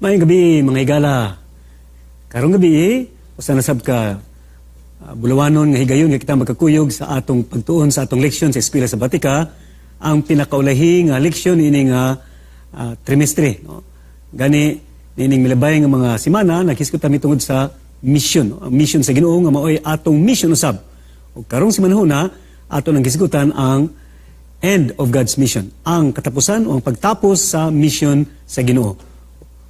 Maayong gabi, mga higala. Karong gabi, usa nasab ka bulawanon nga higayon nga kita magkakuyog sa atong pagtuon sa atong leksyon sa Eskwela Sabatika, ang pinakaulahi nga leksyon ini nga trimestre. No? Gani, nining milabay nga mga simana, nakisgot kami tungod sa mission. Ang mission sa Ginoo nga maoy atong mission usab. O karong simanahon na, ato nang kisgutan ang end of God's mission. Ang katapusan o ang pagtapos sa mission sa Ginoo.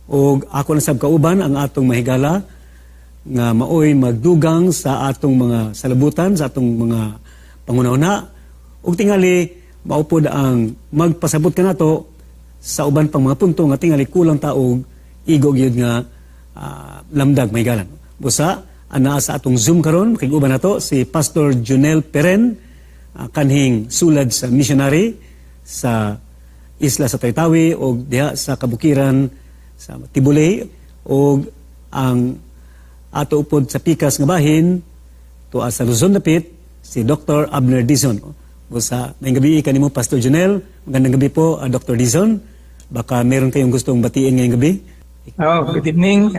O ako na sab kauban ang atong mahigala nga maoy magdugang sa atong mga salabutan, sa atong mga pangunahuna. O tingali, maupod ang magpasabot ka nato sa uban pang mga punto nga tingali kulang taog igog yun nga lamdag mahigalan. Busa, ana sa atong Zoom karon kiguban nato si Pastor Jonel Peren, kanhing sulad sa missionary sa isla sa Taytawi o diha sa kabukiran sa Tibulay o ang ato upod sa pikas nga bahin tuwa sa Luzon dapit si Dr. Abner Dizon. O sa ngayong gabi kanimo Pastor Jonel, magandang gabi po Dr. Dizon. Baka meron kayong gustong batiin ngayong gabi. Good evening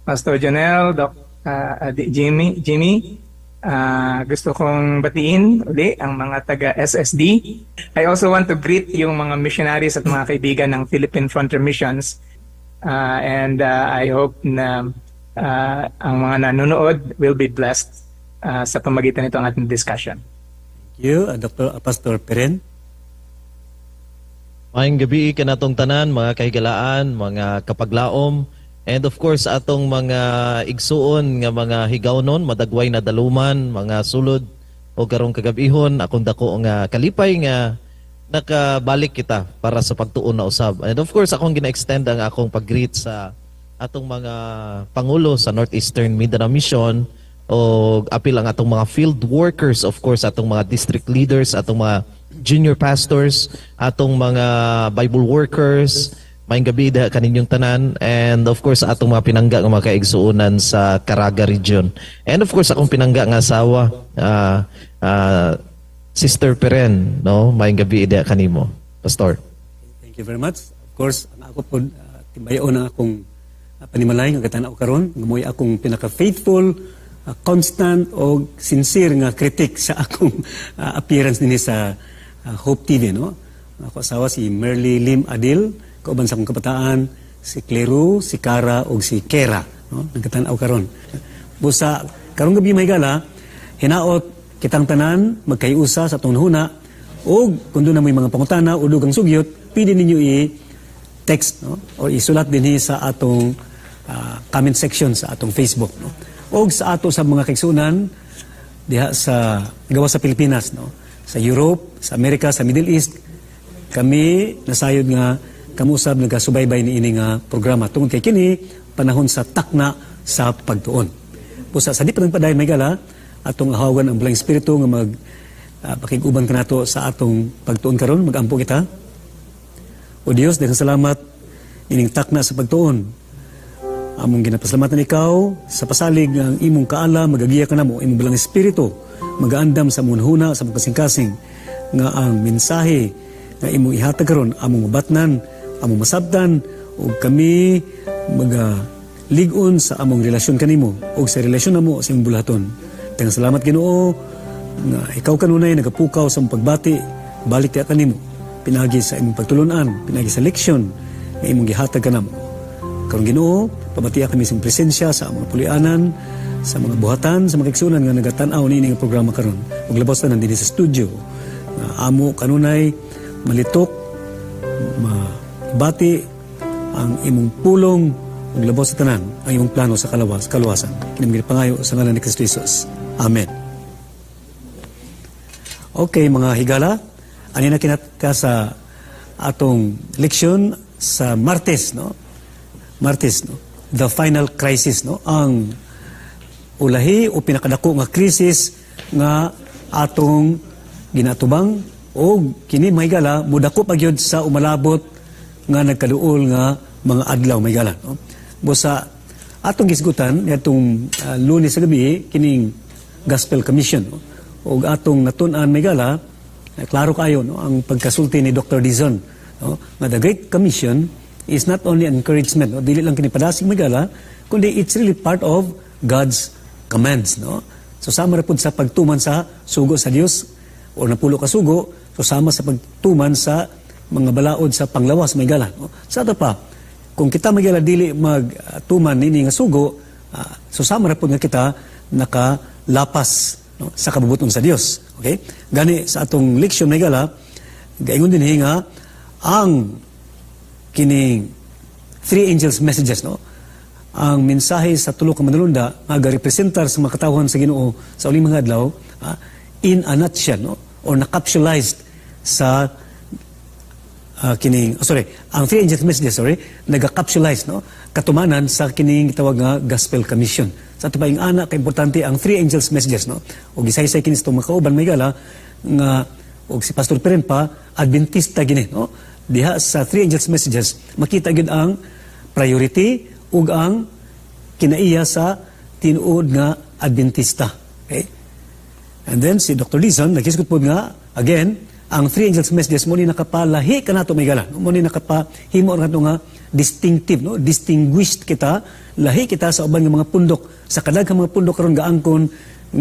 Pastor Jonel, Jimmy. Gusto kong batiin uli ang mga taga SSD. I also want to greet yung mga missionaries at mga kaibigan ng Philippine Frontier Missions. And I hope na ang mga nanonood will be blessed sa pamagitan nito ang ating discussion. Thank you, Dr. Pastor Peren. Maayong gabi kanatong tanan, mga kahigalaan, mga kapaglaom, and of course atong mga igsuon nga mga higawnon, madagway na daluman, mga sulod o karong kagabihon, akong dako nga kalipay nga nakabalik kita para sa pagtuon na usab. And of course akong gina-extend ang akong pag-greet sa atong mga pangulo sa Northeastern Mindanao Mission o apil ang atong mga field workers, of course atong mga district leaders, atong mga junior pastors, atong mga Bible workers. Maayong gabi kaninyong tanan, and of course atong mga pinangga nga mga kaigsuonan sa Caraga region. And of course akong pinangga nga asawa, Sister Peren, no? Maayong gabi kanimo, Pastor. Thank you very much. Of course, ang ako po timbayon ang akong panimalay nga katanaw karon, ngamoy akong pinaka-faithful, constant o sincere nga critic sa akong appearance dinhi sa Hope TV, no? Ako asawa si Merly Lim Adil, kauban sa akong kabataan, si Cleru, si Cara, o si Kera. No? Nagkatanaw karon. Busa, karong gabi mahigala, hinaot kitang tanan, magkaiusa sa atong nahuna, o kung doon na may mga pangutana o dugang sugyot, pwede ninyo i-text, no? O isulat din sa atong comment section sa atong Facebook. No? O sa ato sa mga kaigsunan, diha sa gawa sa Pilipinas, no? Sa Europe, sa Amerika, sa Middle East, kami nasayod nga kamusab nagasubaybay ni ini nga programa tungod kay kini panahon sa takna sa pagtuon. Busa sa di pa nagpadayon may gala atong ahawagan ang Bulang Espiritu nga mag pakiguban kanato sa atong pagtuon karon, magampo kita. O Dios, daghang salamat ining takna sa pagtuon. Among ginapasalamatan ikaw sa pasalig ang imong kaala magagiya kanamo imong Bulang Espiritu magaandam sa among huna sa kasing-kasing nga ang mensahe nga imong ihatag karon among mabatnan, among masabtan, o kami magaligon sa among relasyon kanimo o sa relasyon namo sa imong bulaton. Daghang salamat Ginoo nga ikaw kanunay nagapukaw sa imong pagbati, balik ti kanimo pinagi sa imong pagtulunan, pinagi sa leksyon nga imong gihatag kanamo. Karon Ginoo, pabatiya kami sa presensya sa among pulianan, sa mga buhatan, sa mga kaigsunan nga nagatan-aw niini nga programa karon. Ug labos na nandito sa studio. Amo kanunay malitok, mabati ang imong pulong ug labos sa tanan ang imong plano sa kaluwasan. Kinamigil pangayo sa ngalan ni Kristo Jesus. Amen. Okay, mga higala, ani na kinat sa atong leksyon sa Martes, no? Martes, no? The final crisis, no? Ang ulahi o pinakadako nga krisis nga atong ginatubang o kini mahigala mudako pagyud sa umalabot nga nagkaduol nga mga adlaw mahigala, no? Busa atong gisgutan atong Lunes sa gabi kining Gospel Commission, no? O atong natun-an mahigala klaro kayo, no? Ang pagkasulti ni Dr. Dizon, no? Nga the Great Commission is not only encouragement, no? Dili lang kinipadasig magala, kundi it's really part of God's commands, no? So sama ra pud sa pagtuman sa sugo sa Dios o napulo ka sugo, so sama sa pagtuman sa mga balaod sa panglawas magala, no? Sa ato pa, kung kita magala dili magtuman nini nga sugo, so sama ra pud nga kita nakalapas, no? Sa kabubuton sa Dios. Okay? Gani sa atong leksyon magala, gaingon din nga ang kining three angels messages, no? Ang mensahe sa tulo ka manulunda nga representar sa mga katawhan sa Ginoo sa uling mga adlaw, in a nutshell, no? Or na-capsulized sa ang three angels messages, naga-capsulize, no? Katumanan sa kining tawag nga gospel commission. Sa ato pa yung anak, importante ang three angels messages, no? O gisaysay kinis itong makauban may gala nga o si Pastor Peren pa, Adventista gini, no? Diha sa three angels messages, makita gid ang priority ug ang kinaiya sa tinuod nga Adventista. Okay? And then si Dr. Dizon, naghisgot po nga, again, ang three angels messages mo ni nakapalahi ka nato may gala. Mo ni nakapahimo nga nga distinctive, no? Distinguished kita, lahi kita sa uban nga mga pundok. Sa kadaghang mga pundok karon gaangkon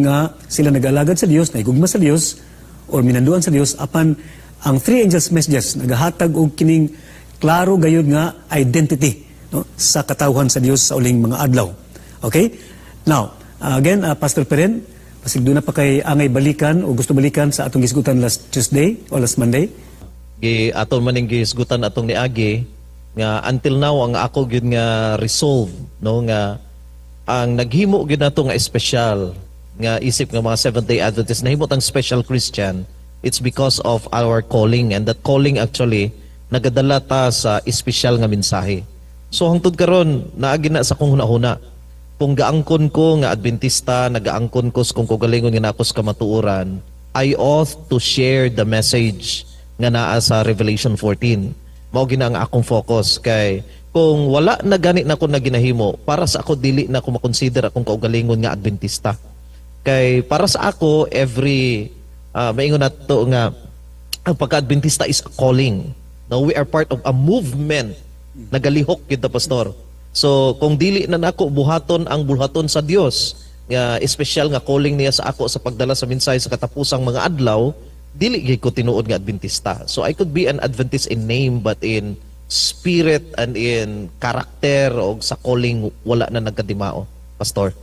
nga sila nag-alagad sa Dios, naigugma sa Dios, or minanduan sa Dios, apan ang three angels messages nagahatag og kining klaro gayud nga identity, no? Sa katawhan sa Dios sa uling mga adlaw. Okay? Now, again, Pastor Peren, pasigdo na pa kay angay balikan o gusto balikan sa atong gisgutan last Tuesday o last Monday. Aton maning gisgutan atong niagi nga until now ang ako gyud nga resolve, no, nga ang naghimo gyud nato nga espesyal nga isip nga mga Seventh-day Adventist nahimot ang special Christian. It's because of our calling, and that calling actually nagadala ta sa espesyal nga mensahe. So hangtod karon naagi na sa kung hunahuna. Kung gaangkon ko nga Adventista, nagaangkon ko kung kugalingon nga nakos kamatuoran, I ought to share the message nga naa sa Revelation 14. Mao gina ang akong focus kay kung wala na gani na ko na ginahimo, para sa ako dili na ko makonsider akong kaugalingon nga Adventista. Kay para sa ako every maingon nato nga ang pagka-Adventista is a calling. Now we are part of a movement. Nagalihok yun na pastor. So kung dili na nako buhaton ang bulhaton sa Dios, nga espesyal nga calling niya sa ako sa pagdala sa mensahe sa katapusang mga adlaw, dili gyud ko tinuod nga Adventista. So I could be an Adventist in name, but in spirit and in character o sa calling wala na nagkadimao, pastor.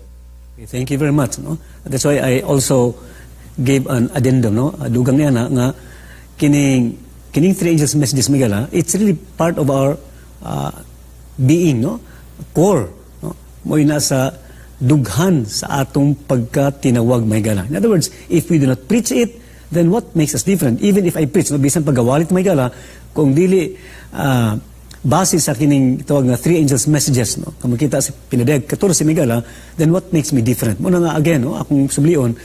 Okay, thank you very much, no? That's why I also gave an addendum, no? Dugang niya na nga kining three angels messages migala, it's really part of our being, no? Core, no? Mo'y nasa dughan sa atong pagkatinawag may gala. In other words, if we do not preach it, then what makes us different? Even if I preach, no, bisan pagawalit may gala, kung dili base sa kining tawag nga three angels messages, no? Kung makita sa pinadayag 14 may gala, then what makes me different? Muna nga again, no? Akong sublion,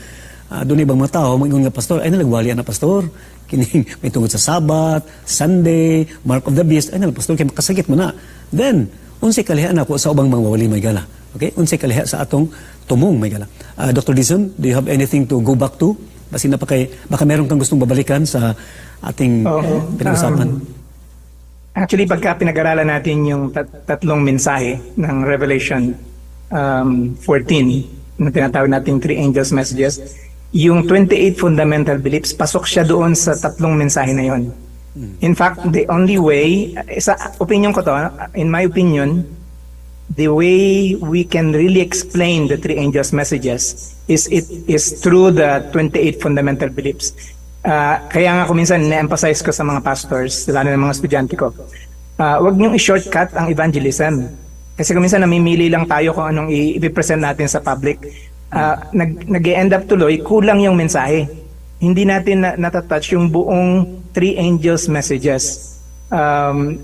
doon ibang mga tao, mag-ingon nga pastor, ay nalagwali na pastor, kining may tungod sa Sabat, Sunday, Mark of the Beast, ay nalang pastor, kaya makasakit mo na. Then, unsay kalihaan ako sa ubang mga wali may gala. Okay? Unsay kaliha sa atong tumong may gala. Dr. Dizon, do you have anything to go back to? Basi na pa kay, baka meron kang gustong babalikan sa ating pinag-usapan. Actually, pagka pinag-aralan natin yung tatlong mensahe ng Revelation 14, na tinatawag nating three angels messages, yung 28 fundamental beliefs, pasok siya doon sa tatlong mensahe na yon. In fact, the only way, sa opinion ko to, in my opinion, the way we can really explain the three angels messages is through the 28 fundamental beliefs. Kaya nga minsan na-emphasize ko sa mga pastors, lalo na mga estudyante ko, wag niyong i-shortcut ang evangelism. Kasi minsan namimili lang tayo kung anong i-present natin sa public. Nag-end up tuloy, kulang yung mensahe. Hindi natin natatouch yung buong three angels messages.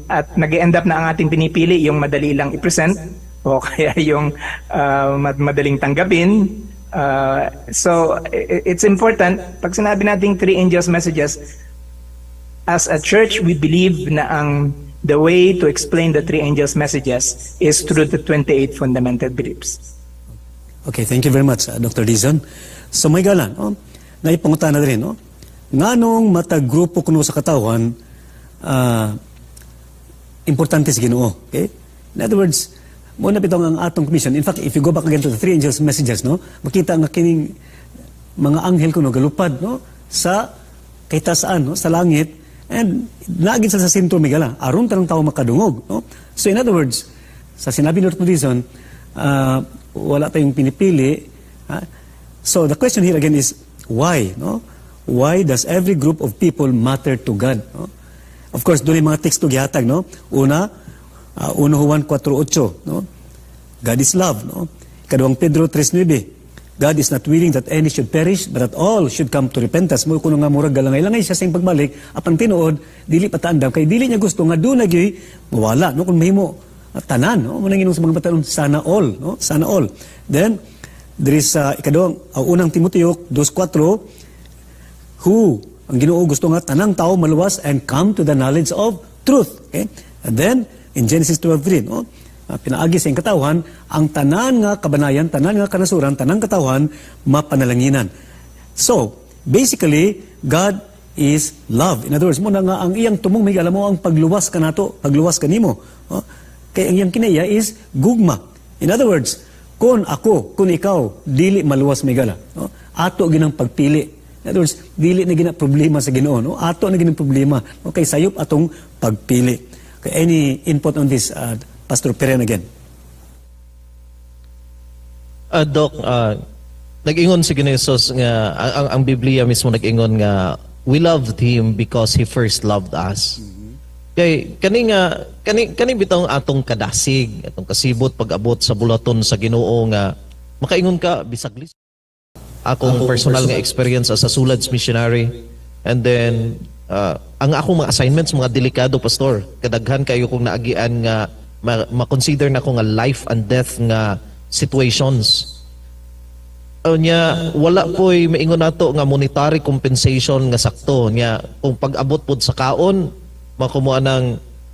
At nag-end up na ang ating pinipili, yung madali lang i-present, o kaya yung madaling tanggapin. So, it's important, pag sinabi nating three angels messages, as a church, we believe na the way to explain the three angels messages is through the 28 fundamental beliefs. Okay, thank you very much, Dr. Dizon. So may galan, naipangutan na rin, nganong matag grupo kuno sa katawan, importante sa Ginoo. Okay? In other words, mo na bitong ang atong commission. In fact, if you go back again to the three angels' messages, no, makita nga kining mga anghel kuno galupad, no, sa kaytasaan, no, sa langit, and naagin sa sentro migala, aron tanang tao makadungog, no. So in other words, sa sinabi ni Dr. Dizon, wala tayong pinipili. So the question here again is why, no? Why does every group of people matter to God, no? Of course, doon yung mga teksto gihatag, no? Una, 1 Juan 4:8, no? God is love, no? Ikaduhang Pedro 3:9, God is not willing that any should perish, but that all should come to repentance. Mo kuno nga murag galangay-langay siya sa pagbalik, apan tinuod dili pataandam kay dili niya gusto nga doon nagyoy mawala, no? Kung mahimo tanan, no? Mo nanginong sa mga batanon, sana all, no? Sana all. Then there is ikaduhang unang Timoteo 2:4, who ang Ginoo gusto nga tanang tao maluwas and come to the knowledge of truth. Okay? And then in Genesis 12:3, no? Pinaagi sa iyong katawhan, ang tanan nga kabanayan, tanan nga kanasuran, tanang katawhan, mapanalanginan. So, basically, God is love. In other words, muna nga ang iyang tumong may alam mo ang pagluwas ka nato, pagluwas ka nimo. Oh? Kaya ang iyang kinaya is gugma. In other words, kung ako, kung ikaw, dili maluwas may gala. Oh? Ato ginang pagpili. In other words, dili na gina problema sa Ginoo, no? Ato na ginang problema. Okay, sayop atong pagpili. Okay, any input on this, Pastor Peren again? Doc, nag-ingon si Ginesos nga, ang Biblia mismo nag-ingon nga, we loved Him because He first loved us. Kay, kani bitong atong kadasig, atong kasibot, pag-abot sa bulaton sa Ginoo nga, makaingon ka, bisaglis. Akong personal nga experience as a Sulads missionary. And then, ang akong mga assignments, mga delikado, Pastor. Kadaghan kayo kung naagian nga, ma-consider na ko nga life and death nga situations. Nya, wala po'y maingon nato nga monetary compensation nga sakto. Nya, kung pag-abot pod sa kaon, makumuha ng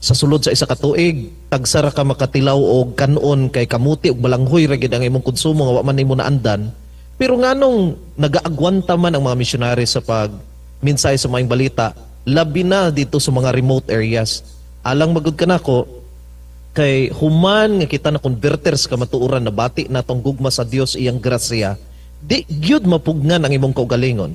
sa sulod sa isa ka tuig, tagsara ka makatilaw o kanon kay kamuti o balanghoy ra gid ang imong konsumo nga wa man nimo naandan. Pero nganong nagaagwanta man ang mga missionary sa pag minsay sa mga balita, labi na dito sa mga remote areas. Alang magud kanako kay human nga kita na converters ka matuuran na bati na tong gugma sa Dios iyang grasya, di gyud mapugnan ang imong kaugalingon.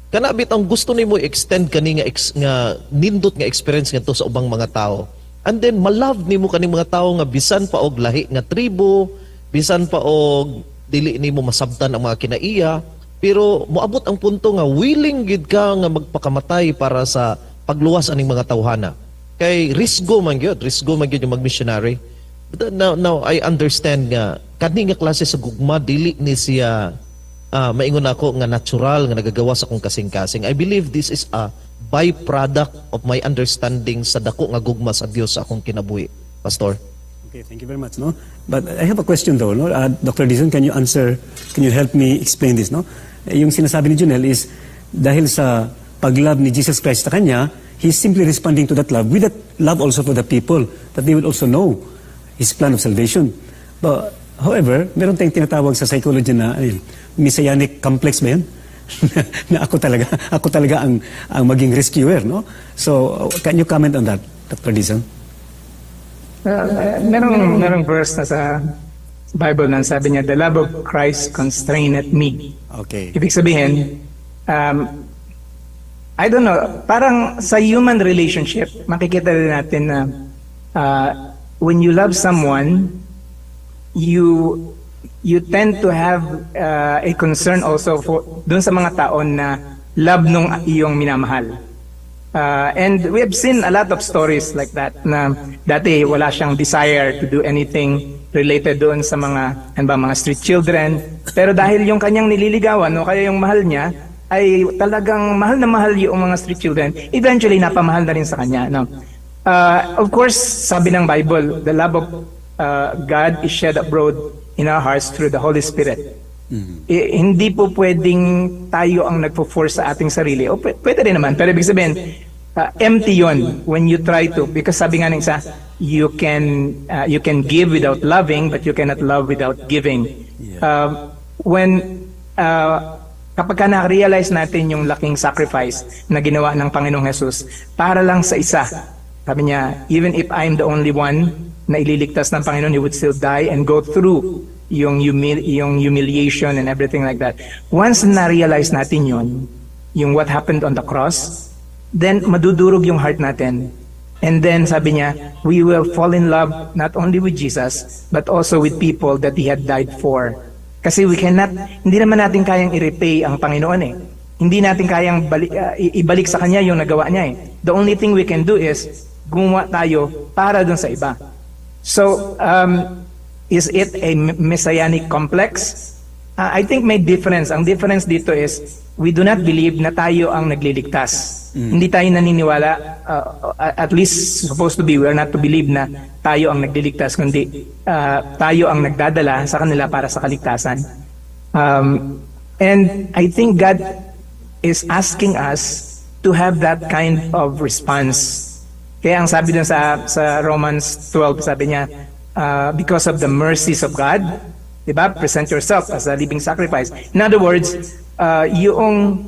Kana bitang gusto nimo extend kani nga nindot nga experience ngadto sa ubang mga tao. And then malove nimo kaning mga tao nga bisan pa og lahi nga tribo, bisan pa og dili nimo masabtan ang mga kinaiya, pero moabot ang punto nga willing gid ka nga magpakamatay para sa pagluwas aning mga tawhana. Kay risgo man gyud yung mag-missionary. But now I understand nga kani nga klase sa gugma dili ni siya maingon ako nga natural nga nagagawa sa akong kasing-kasing. I believe this is a byproduct of my understanding sa dako nga gugma sa Dios sa akong kinabuhi. Pastor. Okay, thank you very much, no? But I have a question though, no? Dr. Dizon, can you help me explain this, no? Yung sinasabi ni Junel is dahil sa pag-love ni Jesus Christ sa kanya, He's simply responding to that love with that love also for the people, that they will also know His plan of salvation. But however, meron tayong tinatawag sa psychology na messianic complex ba yan? Na ako talaga ang maging rescuer, no? So, can you comment on that, Dr. Dizon? Merong verse na sa Bible na sabi niya, the love of Christ constraineth me. Okay. Ibig sabihin, I don't know, parang sa human relationship, makikita rin natin na when you love someone, you tend to have a concern also for dun sa mga taon na love nung iyong minamahal. And we have seen a lot of stories like that na dati wala siyang desire to do anything related doon sa mga street children. Pero dahil yung kanyang nililigawan o kaya yung mahal niya ay talagang mahal na mahal yung mga street children, eventually napamahal na rin sa kanya. No? Of course, sabi ng Bible, the love of God is shed abroad in our hearts through the Holy Spirit. Hindi po pwedeng tayo ang nagpo-force sa ating sarili. O pwede rin naman, pero ibig sabihin, empty yon when you try to, because sabi nga ng isa, you can give without loving, but you cannot love without giving. Kapag ka na-realize natin yung laking sacrifice na ginawa ng Panginoong Jesus para lang sa isa, Sabi niya, even if I'm the only one na ililigtas ng Panginoon, He would still die and go through yung humiliation and everything like that. Once na-realize natin yun, yung what happened on the cross, then madudurog yung heart natin. And then sabi niya, we will fall in love not only with Jesus, but also with people that He had died for. Kasi hindi naman natin kayang i-repay ang Panginoon eh. Hindi natin kayang ibalik sa Kanya yung nagawa niya eh. The only thing we can do is gumawa tayo para dun sa iba. So, is it a messianic complex? I think may difference. Ang difference dito is, we do not believe na tayo ang nagliligtas. Hindi tayo naniniwala, at least supposed to be, we are not to believe na tayo ang nagliligtas, kundi tayo ang nagdadala sa kanila para sa kaligtasan. And I think God is asking us to have that kind of response. Kaya ang sabi dun sa Romans 12, sabi niya, because of the mercies of God, diba? Present yourself as a living sacrifice. In other words, yung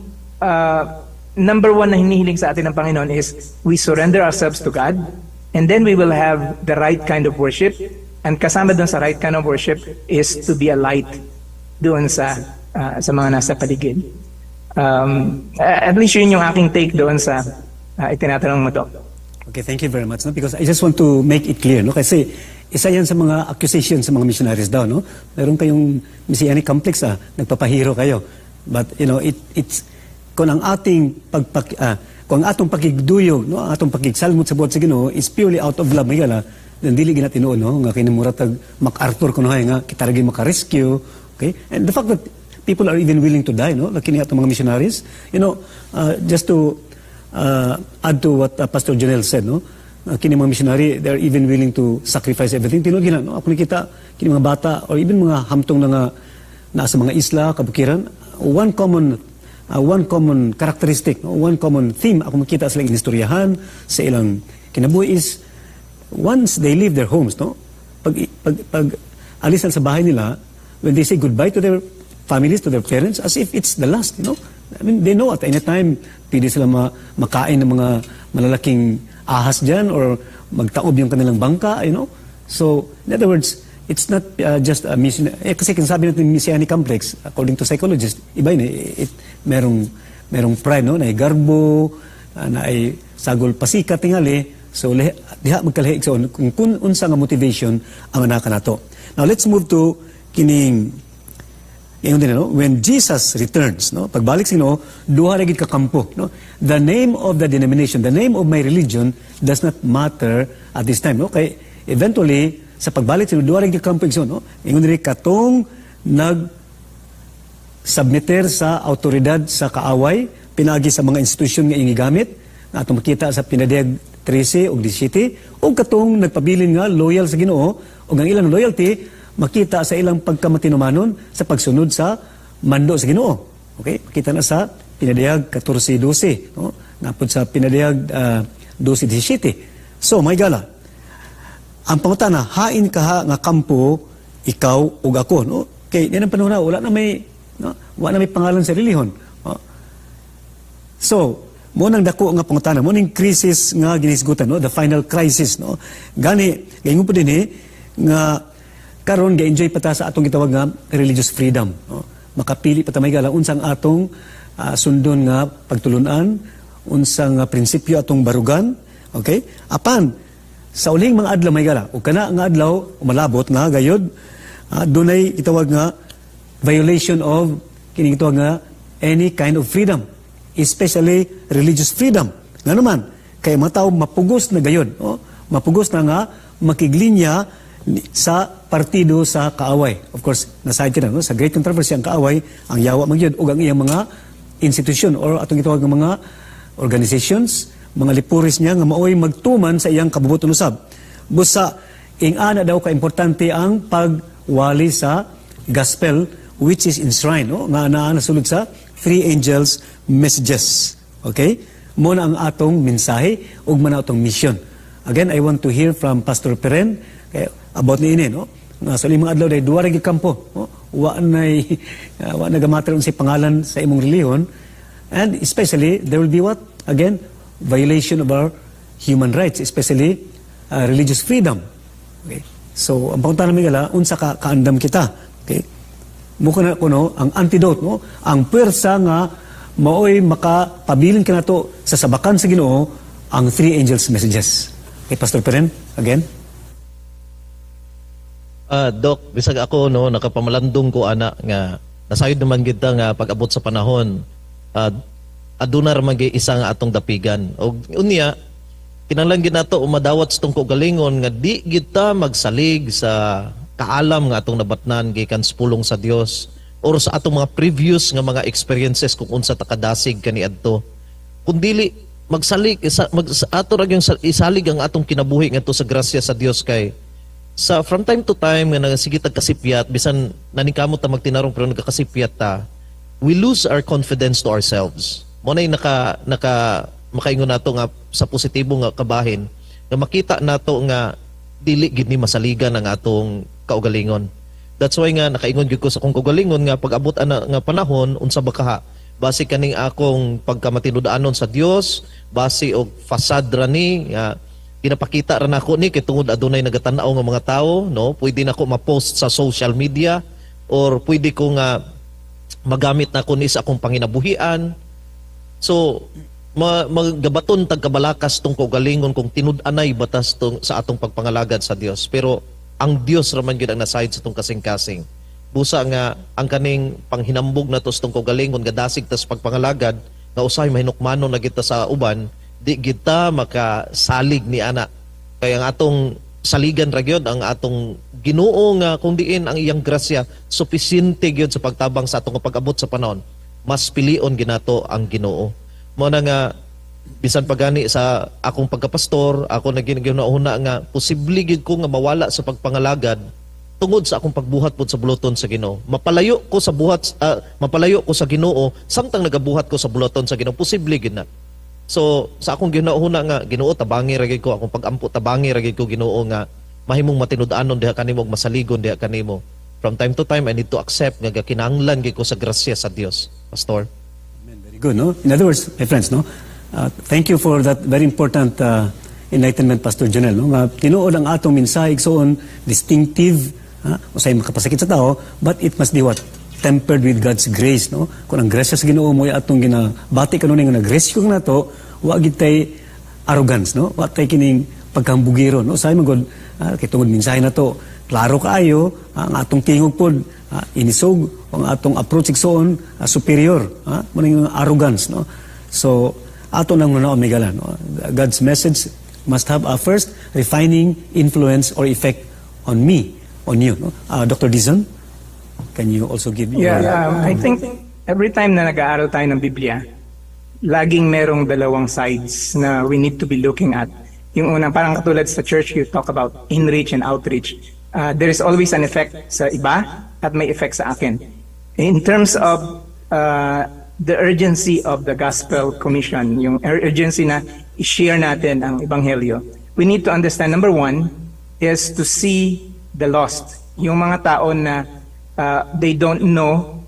number one na hinihiling sa atin ng Panginoon is we surrender ourselves to God, and then we will have the right kind of worship. And kasama dun sa right kind of worship is to be a light doon sa mga nasa paligid. At least yun yung aking take doon sa itinatanong mo to. Okay, thank you very much. No? Because I just want to make it clear, no? Kasi isa yan sa mga accusations sa mga missionaries daw, no? Meron kayong messianic complex, nagpapahiro kayo. But you know, it's kung ang ating kung ang atong pagigduyog, no, ang atong pagigsalmot sa buhat sa Ginoo is purely out of love, magala, then dili gina tinuon, no, nga kinamuratag MacArthur kuno hay nga kita ragi maka-rescue, okay? And the fact that people are even willing to die, no, like kini atong mga missionaries, you know, just to add to what Pastor Janelle said, no, kini mga missionary, they are even willing to sacrifice everything. Tinuod gina, no, ako nakita kini mga bata or even mga hamtong na nga nasa mga isla, kabukiran, one common characteristic, no? One common theme ako makita sa ilang inistoryahan, sa ilang kinabuhi is once they leave their homes, no? Pag alisan sa bahay nila, when they say goodbye to their families, to their parents, as if it's the last, you know? I mean, they know at any time pwede sila makain ng mga malalaking ahas dyan or magtaob yung kanilang bangka, you know? So, in other words, it's not just a mission. Kasi kinasabi natin messianic complex, according to psychologists, iba yun eh. Merong pride, no? Na garbo, na ay sagol pasikat tingali. So, diha magkalahi sa kung unsa nga motivation ang anaka nato. Now, let's move to kining no? When Jesus returns, no? Pagbalik sa Ginoo, duha ra gid ka kampo, no? The name of the denomination, the name of my religion does not matter at this time, no? Kay eventually sa pagbalik sa duwa rin kampo igsoon, no? Ingon rin katong nag-submiter sa autoridad sa kaaway, pinagi sa mga institusyon nga ingigamit, na atong makita sa pinadiyag 13 o 17, o katong nagpabilin nga loyal sa Ginoo, o ang ilang loyalty, makita sa ilang pagkamatinumanon sa pagsunod sa mando sa Ginoo. Okay? Makita na sa pinadiyag 14-12, no? Napod sa pinadiyag 12-17. So, may gala, ang pangutana, hain ka nga kampo, ikaw ug ako, no? Kay yan ang panahon na wala na may pangalan sa relihon. No? So, mo nang dako nga pangutana, mo ning crisis nga ginisgutan, no? The final crisis, no? Gani, gayon po din nga karon ga-enjoy pa ta sa atong gitawag nga religious freedom, no? Makapili pa ta may gala unsang atong sundon nga pagtulunan, unsang prinsipyo atong barugan, okay? Apan sa uling mga adlaw may gala, o kana nga adlaw, malabot na gayod, dunay itawag nga violation of kining itawag nga any kind of freedom, especially religious freedom. Nga naman, kay mga tao mapugos na gayod, no? Mapugos na nga makiglinya sa partido sa kaaway. Of course, naside ka na, no? Sa great controversy ang kaaway, ang yawa magyod, o ang iyang mga institution or atong itawag nga mga organizations, mga lipuris niya nga maoy magtuman sa iyang kabubuton usab. Busa ing-ana daw ka importante ang pagwali sa gospel which is enshrined, no? Nga naa nasulod sa three angels messages. Okay? Mo na ang atong mensahe ug man atong mission. Again, I want to hear from Pastor Peren about niini, no? Nga sa limang adlaw day duwa ra gyud kampo, no? Wa na gamatter unsay pangalan sa imong relihon, and especially there will be what? Again, violation of our human rights, especially religious freedom. Okay? So, ang pangunta namin unsa ka kaandam kita. Okay? Mukha na kuno ang antidote, no? Ang pwersa nga maoy makapabilin ka na to sa sabakan sa Ginoo ang three angels messages. Okay, Pastor Peren, again. Doc, bisag ako no nakapamalandong ko ana nga nasayod naman kita nga pag-abot sa panahon aduna ra man isa nga atong dapigan. Og unya kinahanglan gid nato umadawat sa tungkol galingon nga di kita magsalig sa kaalam nga atong nabatnan gikan sa pulong sa Dios or sa atong mga previous nga mga experiences kung unsa ta kadasig kaniadto. Kun dili magsalig ato ra gyud isalig ang atong kinabuhi ngadto sa grasya sa Dios kay from time to time nga nagsige tag kasipyat bisan naningkamot ta magtinarong pero nagkakasipyat ta, we lose our confidence to ourselves. Mo nay makaingon nato nga sa positibo nga kabahin nga makita nato nga dili gid ni masaligan ang atong kaugalingon. That's why nga nakaingon gyud ko sa akong kaugalingon nga pag-abot ana nga panahon unsa ba kaha base kaning akong pagkamatinud-anon sa Dios, base og fasad ra ni nga pinapakita ra nako ni kay tungod adunay nagatanaw nga mga tao, no? Pwede nako ma-post sa social media or pwede ko nga magamit nako ni sa akong panginabuhian. So magabaton tag kabalakas tungkol galingon kung tinud-anay batas sa atong pagpangalagad sa Dios. Pero ang Dios ra man gyud ang nasayod sa tong kasing-kasing. Busa nga ang kaning panghinambog nato sa tungkol galingon gadasig ta sa pagpangalagad nga usahay mahinukmanon na kita sa uban di kita makasalig ni ana. Kaya ang atong saligan ra gyud ang atong Ginoo nga kung diin ang iyang grasya supisente gyud sa pagtabang sa atong pag-abot sa panahon. Mas pilion ginato ang Ginoo. Mo na nga bisan pagani sa akong pagkapastor, ako na ginauna nga posible gyud ko nga mawala sa pagpangalagad tungod sa akong pagbuhat pod sa buluton sa Ginoo. Mapalayo ko sa Ginoo samtang nagabuhat ko sa buluton sa Ginoo, posible gyud na. So sa akong ginauna nga Ginoo tabangi ra gyud ko akong pag-ampo tabangi ra gyud ko Ginoo nga mahimong matinud-anon diha kanimo og masaligon diha kanimo. From time to time I need to accept nga kinahanglan gyud ko sa grasya sa Dios, Pastor. Amen. Very good, no? In other words, my friends, no? Thank you for that very important enlightenment, Pastor Jonel, no? Nga tinuod ang atong mensahe igsoon distinctive, usay makapasakit sa tao, but it must be what? Tempered with God's grace, no? Kung ang grasya sa Ginoo mo ay atong ginabati kanon nga nagresyo na to, wa gid tay arrogance, no? Wa tay kining pagkambugiro, no? Say magod kay tungod mensahe na to, klaro kaayo ang atong tingog pod inisog ang atong approach igsoon superior, mo ning arrogance, no? So ato nang muna omigala, no? God's message must have a first refining influence or effect on me, on you, no? Dr. Dizon, can you also give me? I think every time na nag-aaral tayo ng Biblia, laging merong dalawang sides na we need to be looking at. Yung unang, parang katulad sa church, you talk about in-reach and outreach. There is always an effect sa iba at may effect sa akin. In terms of the urgency of the Gospel Commission, yung urgency na i-share natin ang Ebanghelyo, we need to understand, number one, is to see the lost. Yung mga tao na they don't know,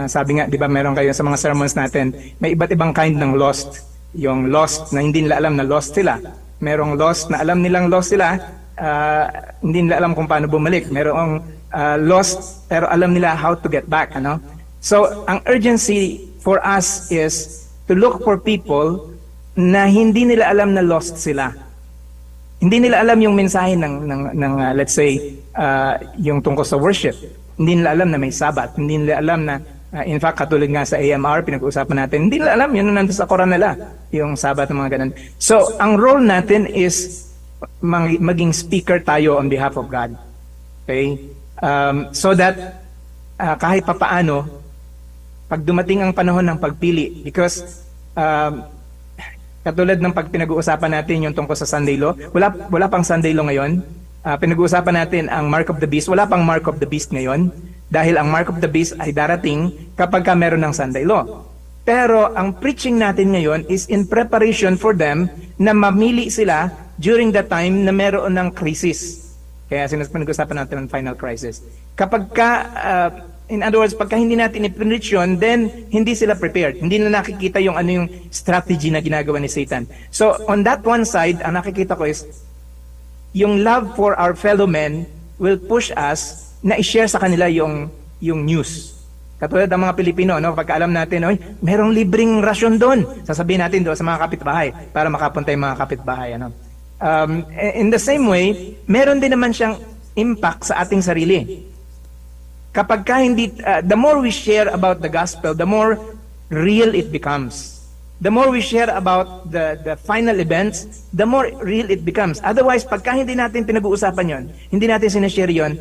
sabi nga, di ba meron kayo sa mga sermons natin, may iba't ibang kind ng lost. Yung lost na hindi nila alam na lost sila. Merong lost na alam nilang lost sila, hindi nila alam kung paano bumalik. Merong lost pero alam nila how to get back. Ano? So, ang urgency for us is to look for people na hindi nila alam na lost sila. Hindi nila alam yung mensahe ng let's say, yung tungkol sa worship. Hindi nila alam na may Sabat. Hindi nila alam na, in fact, katulad nga sa AMR, pinag-uusapan natin, hindi nila alam, yun na nandun sa Quran nila, yung Sabat ng mga ganun. So, ang role natin is maging speaker tayo on behalf of God. Okay? So that, kahit papaano, pag dumating ang panahon ng pagpili, because, katulad ng pag pinag-uusapan natin yung tungkol sa Sunday Law, wala pang Sunday Law ngayon. Pinag-uusapan natin ang Mark of the Beast. Wala pang Mark of the Beast ngayon dahil ang Mark of the Beast ay darating kapag meron ng Sunday Law. Pero ang preaching natin ngayon is in preparation for them na mamili sila during the time na meron ng crisis. Kaya pinag-uusapan natin ang final crisis. Kapag in other words, pagka hindi natin i-preach yun, then hindi sila prepared. Hindi na nakikita yung ano yung strategy na ginagawa ni Satan. So, on that one side, ang nakikita ko is, yung love for our fellow men will push us na i-share sa kanila yung news. Katulad ng mga Pilipino, no? Pagka alam natin, oy, merong libreng rasyon doon. Sasabihin natin doon sa mga kapitbahay para makapunta yung mga kapitbahay. Ano? In the same way, meron din naman siyang impact sa ating sarili. Kapag ka hindi, the more we share about the gospel, the more real it becomes. The more we share about the final events, the more real it becomes. Otherwise, pagka hindi natin pinag-uusapan yon, hindi natin sinashare yon,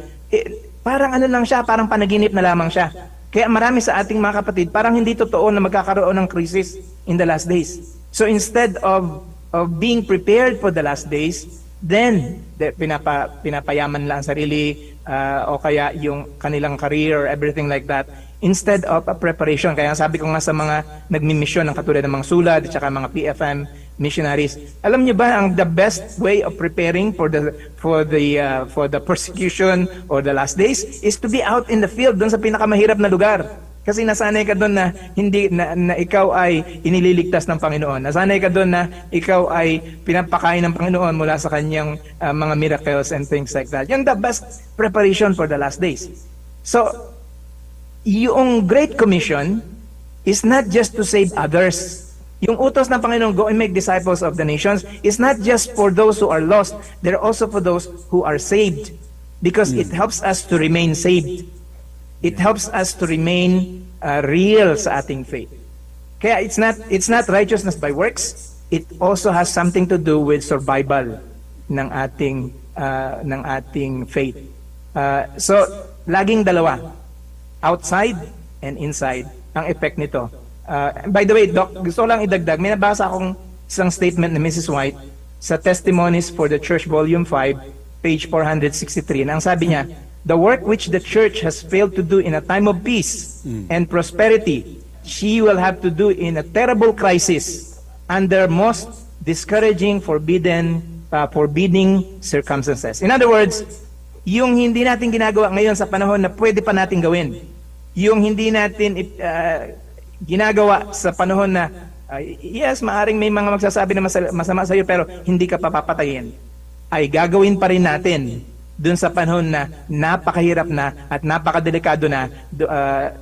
parang ano lang siya, parang panaginip na lamang siya. Kaya marami sa ating mga kapatid, parang hindi totoo na magkakaroon ng crisis in the last days. So instead of being prepared for the last days, then pinapayaman lang ang sarili, o kaya yung kanilang career or everything like that, instead of a preparation. Kaya sabi ko nga sa mga nagmi-mission ng katulad ng mga sulad at saka mga PFM missionaries, alam niyo ba ang the best way of preparing for the persecution or the last days is to be out in the field, doon sa pinakamahirap na lugar. Kasi nasanay ka doon na hindi na ikaw ay inililigtas ng Panginoon. Nasanay ka doon na ikaw ay pinapakain ng Panginoon mula sa kanyang mga miracles and things like that. Yung the best preparation for the last days. So, yung Great Commission is not just to save others. Yung utos ng Panginoon, go and make disciples of the nations, is not just for those who are lost. They're also for those who are saved. Because it helps us to remain saved. It helps us to remain real sa ating faith. Kaya it's not righteousness by works. It also has something to do with survival ng ating faith. So laging dalawa, outside and inside, ang effect nito. By the way, Doc, gusto ko lang idagdag. May nabasa akong isang statement ni Mrs. White sa Testimonies for the Church Volume 5, page 463. Ang sabi niya, the work which the church has failed to do in a time of peace and prosperity, she will have to do in a terrible crisis under most discouraging, forbidding circumstances. In other words, yung hindi natin ginagawa ngayon sa panahon na pwede pa natin gawin, yung hindi natin ginagawa sa panahon na, yes, maaring may mga magsasabi na masama sa iyo, pero hindi ka papapatayin, ay gagawin pa rin natin dun sa panahon na napakahirap na at napakadelikado na.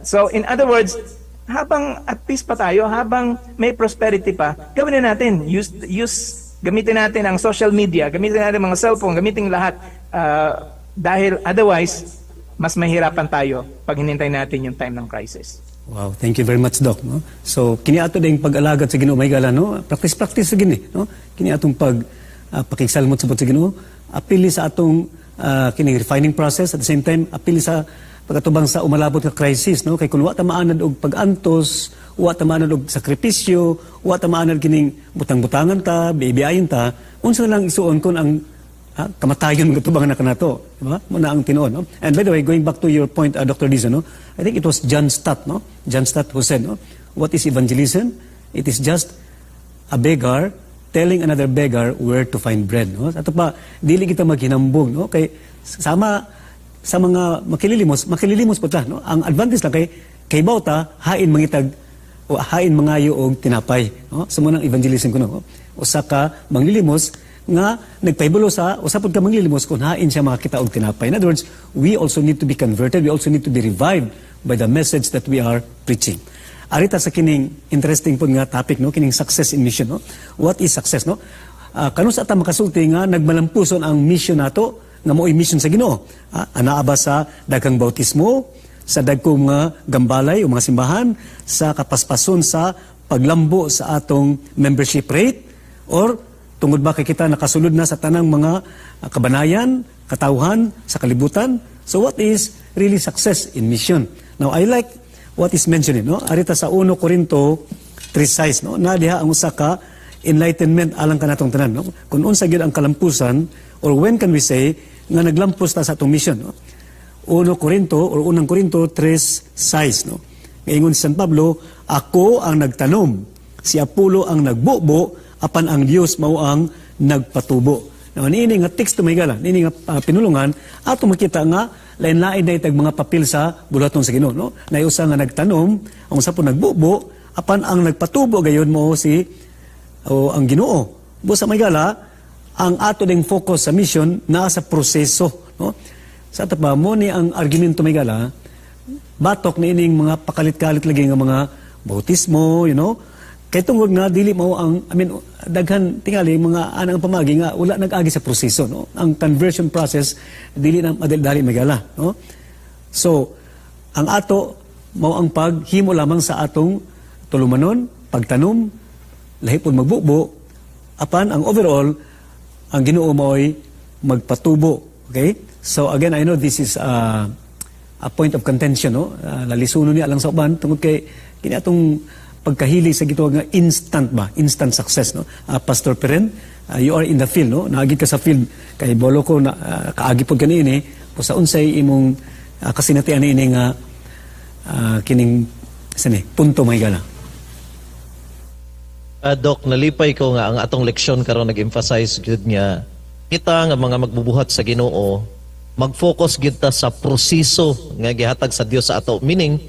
So in other words, habang at peace pa tayo, habang may prosperity pa, gawin na natin. Gamitin natin ang social media, gamitin natin mga cellphone, gamitin lahat. Dahil otherwise, mas mahirapan tayo pag hinintay natin yung time ng crisis. Wow, thank you very much, Doc. No? So, kiniato din pag-alagad sa Ginoo, may gala, no? Practice sa gini, no? Kiniatong pakigsalmot sa Ginoo, apili sa atong kining refining process, at the same time, apili sa pagkatubang sa umalabot ka crisis, no? Kay kung wa ta maanad og pag-antos, wa ta maanad og sakripisyo, wa ta maanad kining butang-butangan ta, biibiayon ta, unsa lang isuon kon ang kamatayon katubang na kanato, di ba? Muna ang tinuon, no? And by the way, going back to your point, Dr. Dizon, no? I think it was John Stott, no? John Stott who said, no? What is evangelism? It is just a beggar telling another beggar where to find bread, no? Ato pa, dili kita maghinambog, no? Kay sama sa mga makililimos po ta, no? Ang advantage lang kay bawta hain mangitag o hain mangayo og tinapay, no? Sumunang evangelism ko, no? Usa ka manglilimos nga nagpaybulo sa usapod ka manglilimos kung hain siya makakita og tinapay. In other words, we also need to be converted, we also need to be revived by the message that we are preaching. Arita sa kining interesting po nga topic, no? Kining success in mission, no? What is success, no? Kano sa ata makasulti nga nagmalampuson ang mission nato nga mo'y mission sa Ginoo. Anaa ba sa daghang bautismo, sa dagkong mga gambalay o mga simbahan, sa kapaspason sa paglambo sa atong membership rate, or tungod ba kay kita nakasulod na sa tanang mga kabanayan, katawhan sa kalibutan? So what is really success in mission? Now I like what is mentioned, no? Arita sa 1 Corinto 3:6, no? Na diha ang usa ka enlightenment alang kanatong tanan, no? Kung unsa gyud ang kalampusan, or when can we say nga naglampos ta sa atong mission, no? 1 Corinto 3:6, no? Ngayon si San Pablo, ako ang nagtanom, si Apollo ang nagbubo, apan ang Dios mao ang nagpatubo. Now, niini nga teksto may gala, niini nga pinulungan, ato makita nga, lain-lain na itag mga papel sa bulaton sa Ginoo, no? Na usa nga nagtanom, ang usa po nagbubo, apan ang nagpatubo gayon mo ang Ginoo. Busa may gala, ang ato ding focus sa mission naa sa proseso, no? Sa tapa mo ni ang argumento may gala, batok ni ining mga pakalit-kalit lagi nga mga bautismo, kay tungod nga dili mao daghan tingali mga anang pamagi nga wala nag-agi sa proseso, no? Ang conversion process dili na madali magala, no? So ang ato mao ang paghimo lamang sa atong tulumanon, pagtanom, lahi pod magbubo, apan ang overall ang Ginoo mao'y magpatubo. Okay? So again, I know this is a point of contention, no? Lalisuno niya lang sa uban tungod kay kini atong pagkahili sa gitawag nga instant success, no? Pastor Peren, you are in the field, no? Naagi ka sa field kay bolo ko na kaagi pod kanini po sa unsay imong kasinatian ini nga kining punto may gana. Doc, nalipay ko nga ang atong leksyon karon nag-emphasize gud nga kita nga mga magbubuhat sa Ginoo mag-focus gid ta sa proseso nga gihatag sa Dios sa ato. Meaning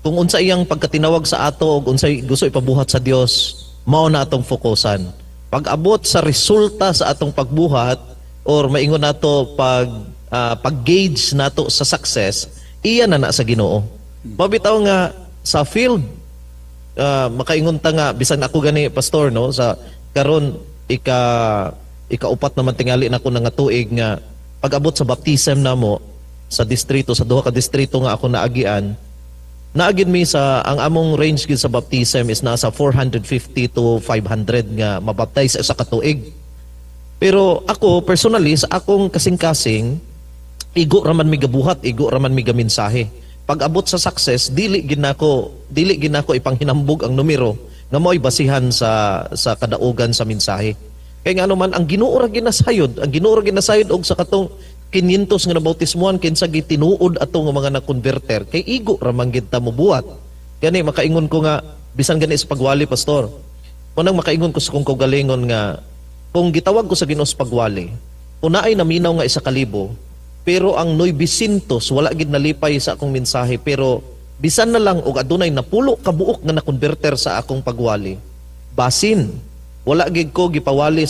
kung unsa iyang pagkatinawag sa ato ug unsay gusto ipabuhat sa Dios, mao na atong fokusan. Pag-abot sa resulta sa atong pagbuhat or maingon nato pag-gauge nato sa success, iya na sa Ginoo. Mabitaw nga sa field makaingon ta nga bisan ako gani pastor, no, sa karon ikaupat naman tingali nako na nga tuig nga pag-abot sa baptism namo sa distrito, sa duha ka distrito nga ako naagian, naagin mi sa ang among range gid sa baptism is nasa 450 to 500 nga mabaptize sa katuig. Pero ako personally sa akong kasing-kasing igo raman mi gabuhat, igo raman mi gaminsahe. Pag-abot sa success dili gid nako ipanghinambog ang numero nga mo'y basihan sa kadaugan sa mensahe. Kay nga man ang Ginoo ra ginasayod, og sa katong 500 nga nabautismuhan kinsa gitinuod ato nga mga na-converter kay igo ra man gid ta mobuhat. Gani makaingon ko nga bisan gani sa pagwali pastor. Unang makaingon ko sa kong kaugalingon nga kung gitawag ko sa Ginoo sa pagwali, unaay naminaw nga 1,000 pero ang 900 wala gid nalipay sa akong mensahe pero bisan na lang og adunay napulo ka buok nga na-converter sa akong pagwali. Basin wala gid ko gipawali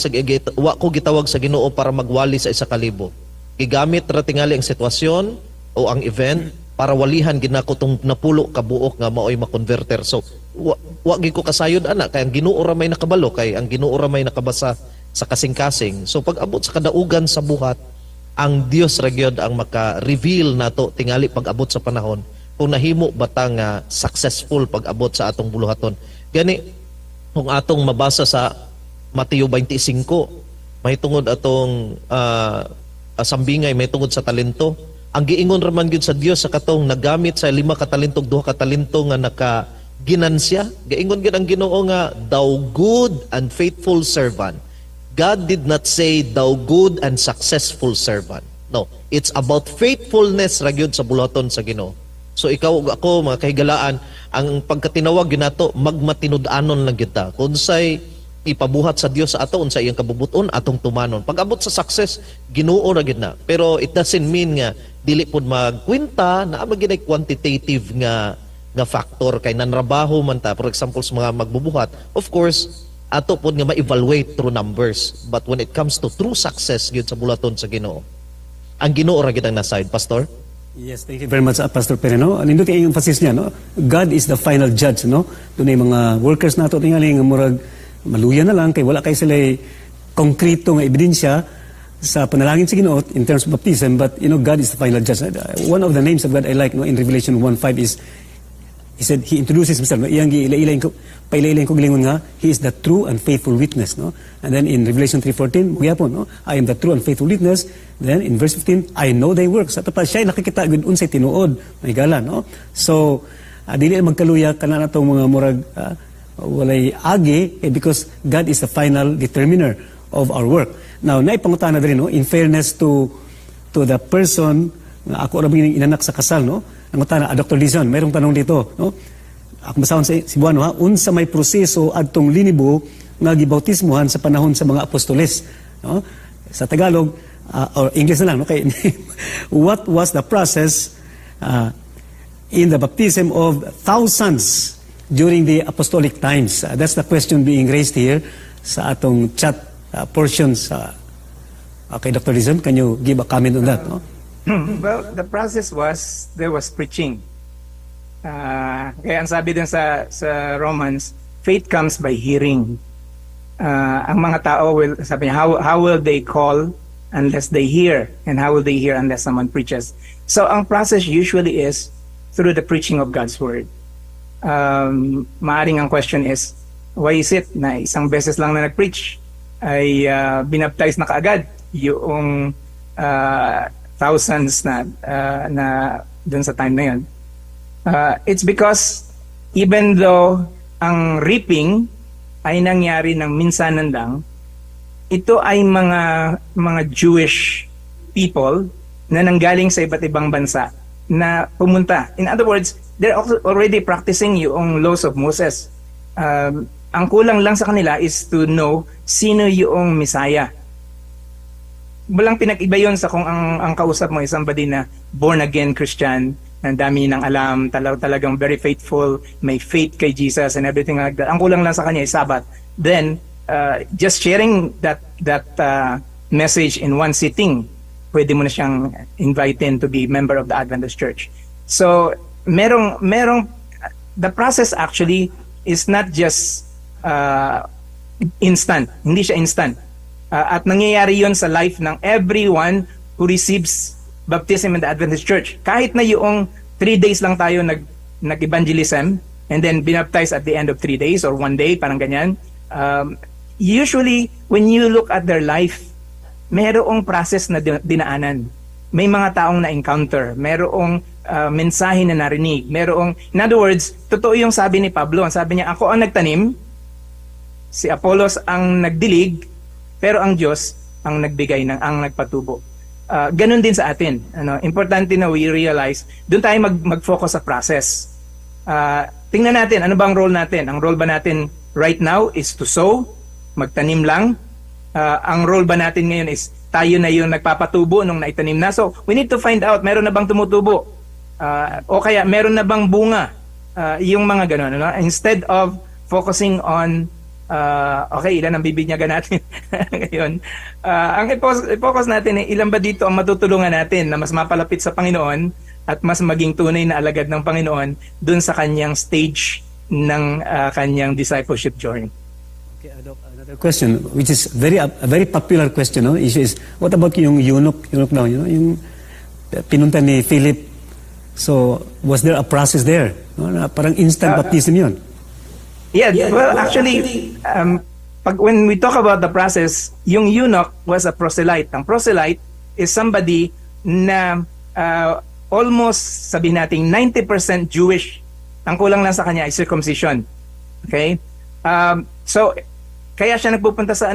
wa ko gitawag sa Ginoo para magwali sa 1,000. Gigamit ra tingali ang sitwasyon o ang event para walihan ginako tong napulo ka buok nga maoy makonverter. So wa gid ko kasayod ana kay ang Ginoo ra may nakabalo, kay ang Ginoo ra may nakabasa sa kasing-kasing. So pag abot sa kadaugan sa buhat, ang Dios ra gyud ang maka-reveal nato tingali pag abot sa panahon kung nahimo ba ta nga successful pag abot sa atong buluhaton. Gani kung atong mabasa sa Mateo 25 may tungod atong sambingay may tungod sa talento. Ang giingon raman gyud sa Dios sa katong nagamit sa 5 ka talento ug 2 ka talento nga nakaginansya. Giingon gyud ang Ginoo nga thou good and faithful servant. God did not say thou good and successful servant. No, it's about faithfulness ra gyud sa bulaton sa Ginoo. So ikaw ug ako mga kahigalaan, ang pagkatinawag gyud nato magmatinud-anon lang gyud ta. Kunsay ipabuhat sa Dios sa ato unsa iyang kabubuton atong tumanon. Pag-abot sa success, Ginoo ra gid na. Pero it doesn't mean nga dili pud magkwenta na magiging quantitative nga factor kay nanrabaho man ta. For example sa mga magbubuhat, of course, ato pud nga ma-evaluate through numbers. But when it comes to true success gyud sa bulaton sa Ginoo, ang Ginoo ra gid ang naside, pastor. Yes, thank you very much, Pastor Pereno. Nindot yung emphasis niya, no? God is the final judge, no? Doon mga workers nato tingali nga murag maluya na lang kay wala kay sila konkreto nga ebidensya sa panalangin sa Ginoo in terms of baptism, but God is the final judge. One of the names of God I like, no, in Revelation 1:5 is he said he introduces himself, no? Iyang pailailay ko gilingon nga he is the true and faithful witness, no? And then in Revelation 3:14 magyapon, no, I am the true and faithful witness. Then in verse 15 I know thy works. Ato pa siya nakikita gud unsay tinuod may gala, no? So dili magkaluya kana natong mga murag walay agi because God is the final determiner of our work. Now, naipangutana din, no, in fairness to the person nga ako ra inanak sa kasal, no? Nangutana Dr. Dizon, mayroong tanong dito, no? Ako masahon sa Cebuano, ha, unsa may proseso adtong linibo nga gibautismohan sa panahon sa mga apostoles, no? sa Tagalog, or English na lang, okay? What was the process in the baptism of thousands during the apostolic times? That's the question being raised here sa atong chat portions. Okay, Dr. Rizal, can you give a comment on that? No? Well, the process was, there was preaching. Kaya ang sabi dun sa Romans, faith comes by hearing. Ang mga tao will, sabi niya, how will they call unless they hear? And how will they hear unless someone preaches? So ang process usually is through the preaching of God's word. Maaring ang question is, why is it na isang beses lang na nag-preach ay binaptize na kaagad yung thousands na dun sa time na yun? It's because even though ang reaping ay nangyari ng minsanan lang, ito ay mga Jewish people na nanggaling sa iba't ibang bansa na pumunta. In other words, they're already practicing yung laws of Moses. Ang kulang lang sa kanila is to know sino yung Messiah. Walang pinag-iba yun sa kung ang kausap mo ay somebody na born-again Christian, ang dami ng alam, talagang very faithful, may faith kay Jesus and everything like that. Ang kulang lang sa kanya ay Sabbath. Then, just sharing that message in one sitting, pwede mo na siyang invited to be member of the Adventist Church. So, the process actually is not just instant. Hindi siya instant. At nangyayari yon sa life ng everyone who receives baptism in the Adventist Church. Kahit na yung 3 days lang tayo nag-evangelism and then binaptize at the end of 3 days or 1 day, parang ganyan. Usually, when you look at their life, mayroong process na dinaanan. May mga taong na-encounter, mayroong mensahe na narinig, in other words, totoo yung sabi ni Pablo. Ang sabi niya, ako ang nagtanim, si Apollos ang nagdilig, pero ang Diyos ang nagbigay ang nagpatubo. Ganun din sa atin. Importante na we realize, doon tayo mag-focus sa process. Tingnan natin, ano ba ang role natin? Ang role ba natin right now is to sow, magtanim lang? Ang role ba natin ngayon is tayo na yung nagpapatubo nung naitanim na? So, we need to find out, meron na bang tumutubo? O kaya, meron na bang bunga? Yung mga ganun. Instead of focusing on okay, ilan ang bibinyagan natin ngayon. Ang i-focus natin ay ilan ba dito ang matutulungan natin na mas mapalapit sa Panginoon at mas maging tunay na alagad ng Panginoon dun sa kanyang stage ng kanyang discipleship journey. Okay, another question, which is a very popular question. No? Issue is, what about yung eunuch now? Yung pinunta ni Philip. So, was there a process there? No? Na parang instant baptism yun. Yeah, well, actually, when we talk about the process, yung eunuch was a proselyte. Ang proselyte is somebody na almost, sabihin natin, 90% Jewish. Ang kulang lang sa kanya ay circumcision. Okay? So, kaya siya nagpupunta sa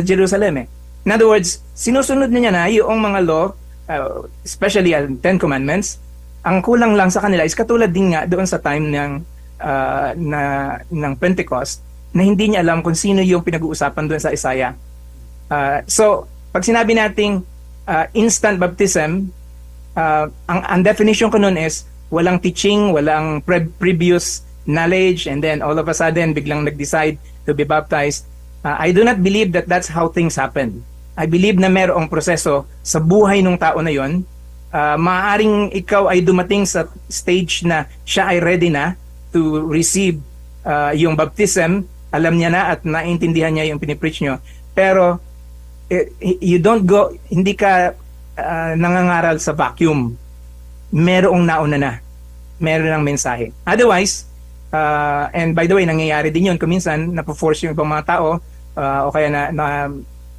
Jerusalem. In other words, sinusunod niya na yung mga law, especially ang Ten Commandments. Ang kulang lang sa kanila is katulad din nga doon sa time ng Pentecost na hindi niya alam kung sino yung pinag-uusapan doon sa Isaiah. So, pag sinabi nating instant baptism, ang definition ko nun is walang teaching, walang previous knowledge, and then all of a sudden biglang nag-decide to be baptized. I do not believe that that's how things happen. I believe na mayroong proseso sa buhay ng tao na yon. Maaaring ikaw ay dumating sa stage na siya ay ready na to receive yung baptism, alam niya na at naintindihan niya yung pinipreach nyo. Pero you don't go, hindi ka nangangaral sa vacuum. Merong nauna na. Meron ng mensahe. Otherwise, and by the way, nangyayari din yun. Kuminsan, napo-force yung ibang mga tao o kaya na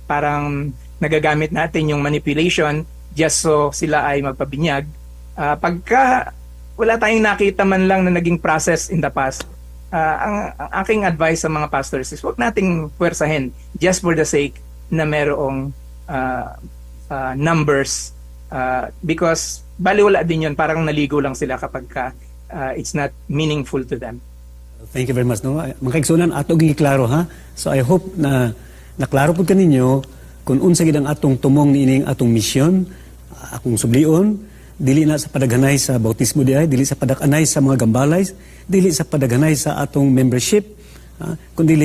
parang nagagamit natin yung manipulation just so sila ay magpabinyag. Pagka wala tayong nakita man lang na naging process in the past, ang aking advice sa mga pastors is huwag nating puwersahin just for the sake na merong numbers because baliwala din yun, parang naligo lang sila kapag it's not meaningful to them. Thank you very much. No? Mga kaigsunan, ato giklaro ha. So I hope na naklaro po kaninyo kung unsa gid ang atong tumong niining atong misyon, akong sublion, dili na sa padaghanay sa bautismo diay, dili sa padaghanay sa mga gambalay, dili sa padaghanay sa atong membership, kundi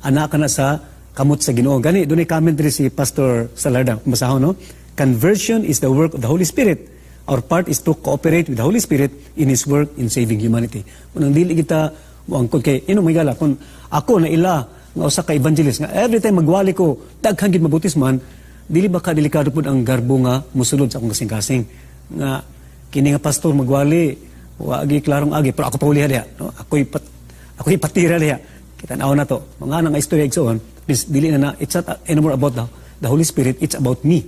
ana ka na sa kamot sa Ginoo. Gani dunay commentary si Pastor Salarda, masahon no? Conversion is the work of the Holy Spirit. Our part is to cooperate with the Holy Spirit in His work in saving humanity. Kung dili kita moangkon kay may gala kung ako na ila nga usa ka evangelist nga every time magwali ko daghang gid mabautisman, dili ba ka delikado pud ang garbo nga mosulod sa akong kasing-kasing nga kini nga pastor magwali wa agi klarong agi pero ako pauliha diha no? Ako'y patira diha kita naon na to mga nang istorya igsoon dili na it's not anymore about the Holy Spirit, it's about me.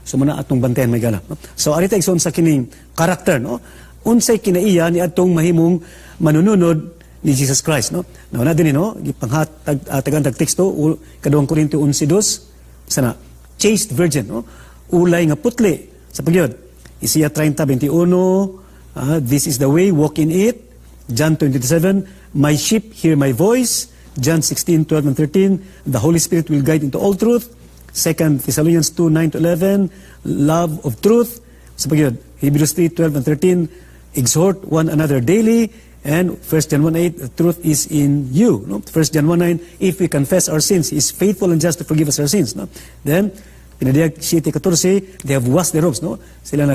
So muna atong bantayan may gala no? So arita igsoon sa kining karakter no, unsay kinaiya ni atong mahimong manununod ni Jesus Christ no. Nauna din no gipanghatag tagantag teksto kaduhang Korinto 11:2 sana chaste virgin no, ulay nga putli sa pagyod. Isaiah 30:21 this is the way, walk in it. John 20:7 my sheep hear my voice. John 16:12 and 13 the Holy Spirit will guide into all truth. 2 Thessalonians 2:9-11 love of truth sa pagyod. Hebrews 3:12 and 13 exhort one another daily. And 1 John 1:8, the truth is in you. No? 1 John 1:9, if we confess our sins, He is faithful and just to forgive us our sins. No? Then, pinadiyag 7:14, they have washed their robes. No? Sila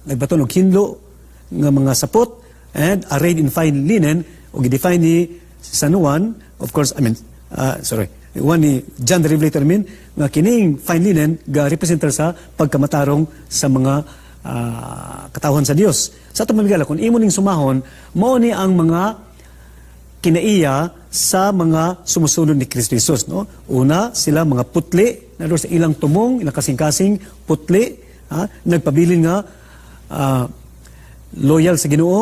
nagbaton og hinlo nga mga sapot and arrayed in fine linen. O gidefine ni San Juan, of course, Juan ni John the Revelator nga kining fine linen ga representer sa pagkamatarong sa mga katawhan sa Dios. Sa itong mamigala, kung imo ning sumahon, mao ni ang mga kinaiya sa mga sumusunod ni Kristo Jesus. No? Una, sila mga putli, na sa ilang tumong, ilang kasing-kasing putli, nagpabilin nga loyal sa Ginoo,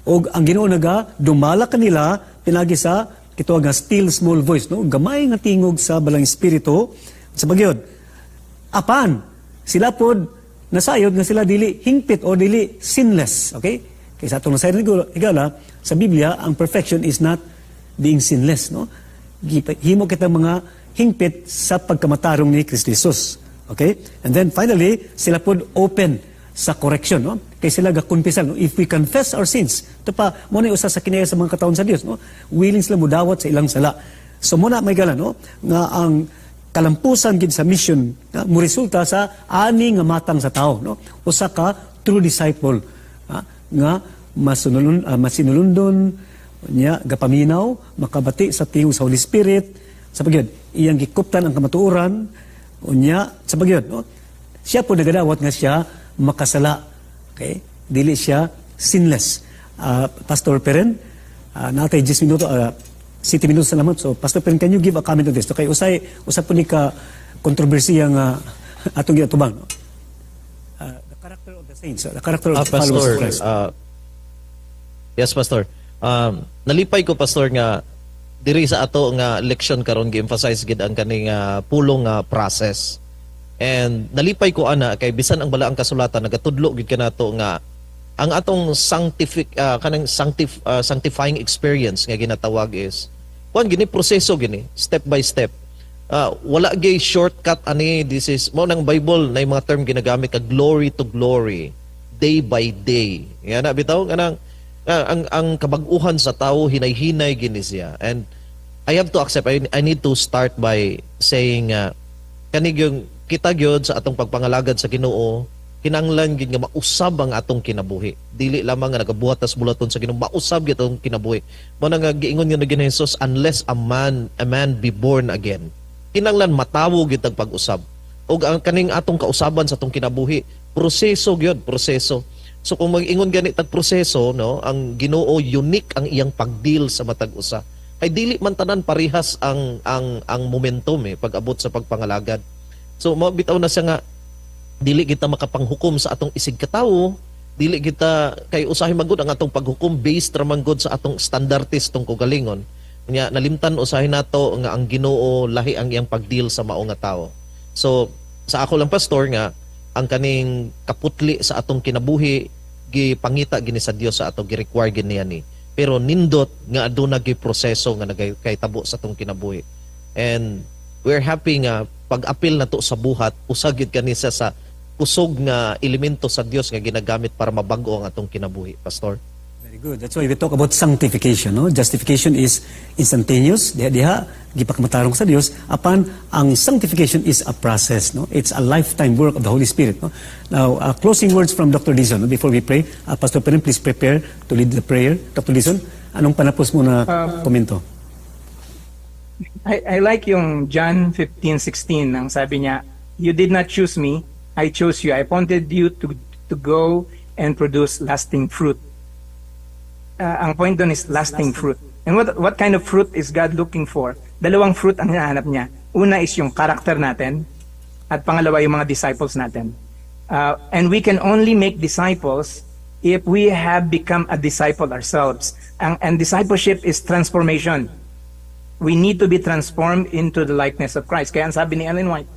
o ang Ginoo naga, dumala kanila, pinagi sa kituwag nga still small voice, no? Gamay nga tingog sa balang espiritu, sa bagyod. Apan, sila pod nasayod nga sila dili hingpit o dili sinless. Okay? Kaya sa itong nasayod higala, sa Biblia, ang perfection is not being sinless. No? Himo kita mga hingpit sa pagkamatarong ni Kristo Jesus. Okay? And then finally, sila po open sa correction. No? Kaya sila gakumpisal. No? If we confess our sins, ito pa, muna usa sa kinaya sa mga katawon sa Dios. No? Willing sila mudawat sa ilang sala. So muna may gala, no? Nga ang kalampusan gid sa mission nga mo resulta sa ani nga matang sa tao no, usa ka true disciple nga masinulundon nya gapaminaw makabati sa tingog sa Holy Spirit sa pagyod iyang gikuptan ang kamatuoran unya sa pagyod no, siya po nagadawat nga siya makasala. Okay, dili siya sinless. Pastor Peren, natay 10 minuto 7 minutos salamat. So, Pastor Pen, can you give a comment on this? So, kay usay po ni ka kontrobersiya nga atong giatubang. No? The character of the saints, the character of the followers of Christ. Yes, Pastor. Nalipay ko, Pastor, nga diri sa ato nga leksyon karon gi-emphasize gid ang kaning pulong process. And nalipay ko ana kay bisan ang balaang kasulatan nagatudlo gid kanato nga ang atong sanctifying experience nga ginatawag is kuan gini proseso gini step by step. Wala gay shortcut ani. This is mo nang Bible na mga term ginagamit ka glory to glory, day by day. Yan na bitaw kanang ang kabag-uhan sa tao hinay-hinay gini siya. And I have to accept, I need to start by saying kanig yung kita gyud sa atong pagpangalagad sa Ginoo kinanglan gid nga mausab ang atong kinabuhi. Dili lamang nga nagabuhat tas bulaton sa Ginoo, mausab gyud atong kinabuhi. Mao nga giingon nga ni Jesus, unless a man be born again. Kinanglan matawo gyud ang pag-usab. Og ang kaning atong kausaban sa atong kinabuhi, proseso gyud, proseso. So kung mag-ingon gani tag proseso, no, ang Ginoo unique ang iyang pagdeal sa matag usa. Ay dili man tanan parehas ang momentum pag-abot sa pagpangalagad. So mabitaw na siya nga dili kita makapanghukom sa atong isig katawo, dili kita kay usahay magud ang atong paghukom based ra man gud sa atong standards tong kugalingon. Nya nalimtan usahay nato nga ang Ginoo lahi ang iyang pagdeal sa mao nga tawo. So sa ako lang pastor nga ang kaning kaputli sa atong kinabuhi gipangita gini sa Dios sa ato gi-require gini ani. Pero nindot nga aduna gi proseso nga nagkahitabo sa atong kinabuhi. And we're happy nga pag-apil na to sa buhat, usagid kanisa sa kusog nga elemento sa Dios nga ginagamit para mabago ang atong kinabuhi, Pastor. Very good. That's why we talk about sanctification. No? Justification is instantaneous. Diha, gipakmatarong sa Dios. Apan, ang sanctification is a process. No? It's a lifetime work of the Holy Spirit. No? Now, closing words from Dr. Dizon. No? Before we pray, Pastor Perrin, please prepare to lead the prayer. Dr. Dizon, anong panapos mo na komento? I like yung John 15:16 ang sabi niya, "You did not choose me, I chose you. I appointed you to go and produce lasting fruit." Ang point doon is lasting fruit. And what kind of fruit is God looking for? Dalawang fruit ang hinahanap niya. Una is yung character natin, at pangalawa yung mga disciples natin. And we can only make disciples if we have become a disciple ourselves. And discipleship is transformation. We need to be transformed into the likeness of Christ. Kaya ang sabi ni Ellen White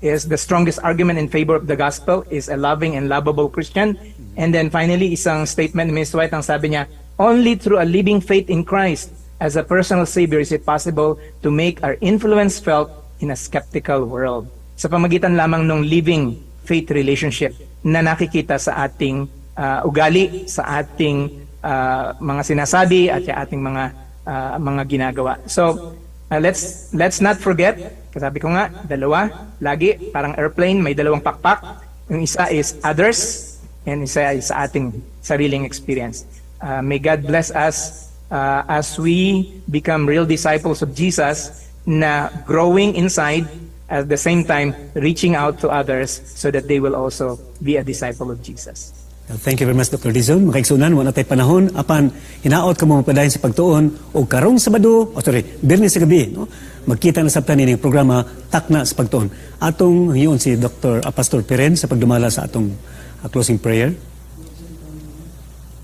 is the strongest argument in favor of the gospel is a loving and lovable Christian. And then finally, isang statement ni Ms. White ang sabi niya, only through a living faith in Christ as a personal Savior is it possible to make our influence felt in a skeptical world. Sa pamagitan lamang ng living faith relationship na nakikita sa ating ugali, sa ating mga sinasabi at sa ating mga ginagawa. So, let's not forget, kasabi ko nga, dalawa, lagi, parang airplane, may dalawang pakpak. Yung isa is others, and isa is sa ating sariling experience. May God bless us as we become real disciples of Jesus na growing inside, at the same time, reaching out to others so that they will also be a disciple of Jesus. Thank you very much, Dr. Dizon. Makaigsunan, wala tayo panahon. Apan, hinaot ka mo mapadayon sa pagtuon o karong Sabado, Biyernes sa gabi. No? Magkita na sabtan ng programa Takna sa Pagtuon. Atong hiyon si Dr. Pastor Perrin sa pagdumala sa atong closing prayer.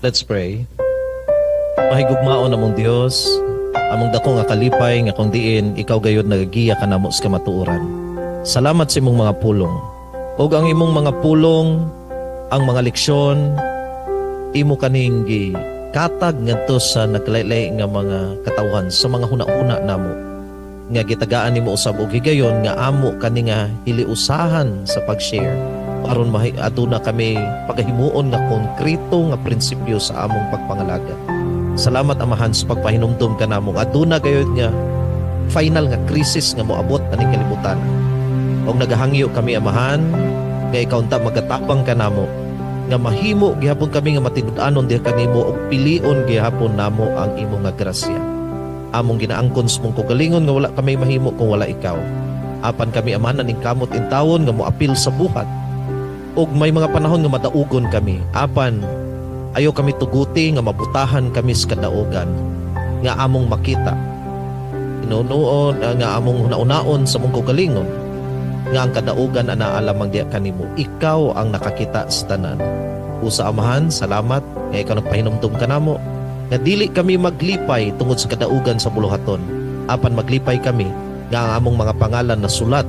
Let's pray. Mahigugmaon namong Dios, among dako nga kalipay nga kung diin ikaw gayud nagagiya kanamo sa kamatuoran. Salamat sa imong mga pulong. Og ang imong mga pulong, ang mga leksyon, imo kaning katag ngadto sa naglaylay nga mga katawhan sa mga hunahuna namo. Nga gitagaan nimo usab og higayon nga amo kani nga hiliusahan sa pag-share. Aron aduna kami pagahimuon nga konkreto nga prinsipyo sa among pagpangalaga. Salamat Amahan sa pagpahinumdum kanamo aduna gayud nga final nga krisis nga moabot aning kalibutan. Og nagahangyo kami Amahan nga ikaw unta magatapang kanamo nga mahimo gihapon kami nga matinud-anon diha kanimo og pilion gihapon namo ang imong nga grasya. Among ginaangkon sa mong kagalingon nga wala kami mahimo kung wala ikaw. Apan kami Amahan ning kamot intawon nga moapil sa buhat. Og may mga panahon nga madaugon kami. Apan ayo kami tuguti nga mabutahan kami sa kadaugan nga among makita. Inunoon nga among naunaon sa mong kagalingon nga ang kadaugan ana alamang diya kanimo. Ikaw ang nakakita sa tanan. Usa Amahan, salamat nga ikaw nagpahinumdum kanamo nga dili kami maglipay tungod sa kadaugan sa buluhaton. Apan maglipay kami nga ang among mga pangalan na sulat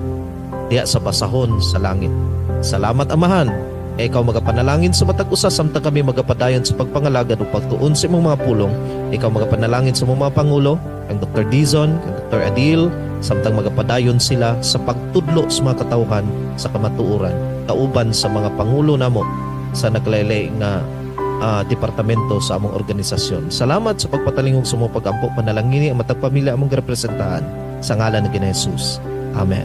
diya sa basahon sa langit. Salamat Amahan, nga ikaw magapanalangin sa matag usa samtang kami magapadayon sa pagpangalagad o pagtuon sa imong mga pulong. Ikaw magapanalangin sa mga pangulo, kang Dr. Dizon, kang Dr. Adil, samtang magapadayon sila sa pagtudlo sa mga katawhan sa kamatuoran, kauban sa mga pangulo namo sa naglaylay nga departamento sa among organisasyon. Salamat sa pagpatalingog sa mga pag-ampo panalangini ang matag pamilya among representahan sa ngalan ni Ginoong Hesus. Amen.